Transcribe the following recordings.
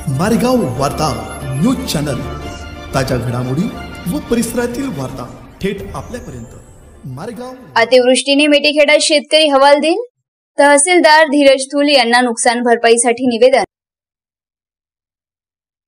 मारेगाव वार्ता news channel, ताज्या घडामोडी व परिसरातील वार्ता थेट आपल्यापर्यंत। मारेगाव अतिवृष्टीने मेटीखेडा शेतकरी हवालदिल, तहसीलदार धीरज थूल यांना नुकसान भरपाईसाठी निवेदन।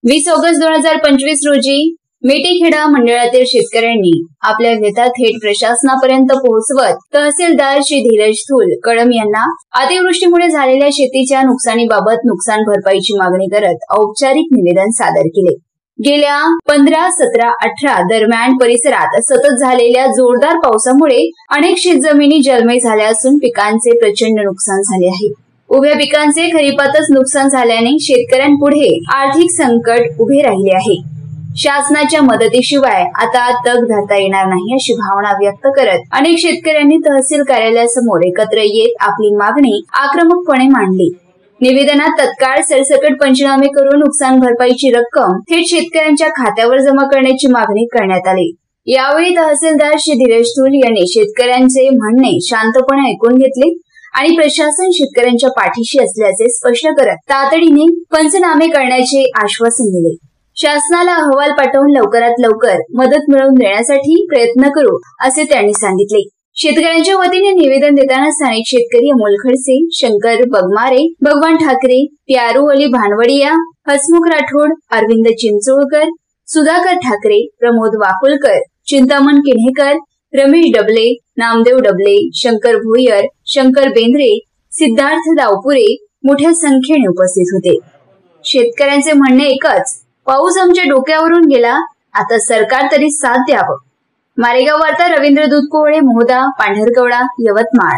20 ऑगस्ट 2025 रोजी मेटीखेडा मंडळातील शेतकऱ्यांनी आपल्या व्यथा थेट प्रशासनापर्यंत पोहोचवत तहसीलदार श्री धीरज थूल कळम यांना अतिवृष्टीमुळे झालेल्या शेतीच्या नुकसानीबाबत नुकसान भरपाईची मागणी करत औपचारिक निवेदन सादर केले। गेल्या 15, 17, 18 दरम्यान परिसरात सतत झालेल्या जोरदार पावसामुळे अनेक शेतजमिनी जलमय झाल्या असून पिकांचे प्रचंड नुकसान झाले आहे। उभ्या पिकांचे खरीपातच नुकसान झाल्याने शेतकऱ्यांपुढे आर्थिक संकट उभे राहिले आहे। शासनाच्या मदतीशिवाय आता तग धरता येणार नाही अशी भावना व्यक्त करत अनेक शेतकऱ्यांनी तहसील कार्यालयासमोर एकत्र येत आपली मागणी आक्रमकपणे मांडली। निवेदनात तत्काळ सरसकट पंचनामे करून नुकसान भरपाईची रक्कम थेट शेतकऱ्यांच्या खात्यावर जमा करण्याची मागणी करण्यात आली। यावेळी तहसीलदार श्री धीरज थूल यांनी शेतकऱ्यांचे म्हणणे शांतपणे ऐकून घेतले आणि प्रशासन शेतकऱ्यांच्या पाठीशी असल्याचे स्पष्ट करत तातडीने पंचनामे करण्याचे आश्वासन दिले। शासनाला अहवाल पाठवून लवकरात लवकर मदत मिळवून देण्यासाठी प्रयत्न करू असे त्यांनी सांगितले। शेतकऱ्यांच्या वतीने निवेदन देताना स्थानिक शेतकरी अमोल खडसे, शंकर बगमारे, भगवान ठाकरे, प्यारू अली भानवडिया, हसमुख राठोड, अरविंद चिंचोळकर, सुधाकर ठाकरे, प्रमोद वाकुलकर, चिंतामण किन्हेकर, रमेश डबले, नामदेव डबले, शंकर भुयर, शंकर बेंद्रे, सिद्धार्थ दावपुरे मोठ्या संख्येने उपस्थित होते। शेतकऱ्यांचे म्हणणे एकच, पाऊस आमच्या डोक्यावरून गेला, आता सरकार तरी साथ द्यावं। मारेगाव वार्ता रवींद्र दूधकोवळे, मोहदा, पांढरकवडा, यवतमाळ।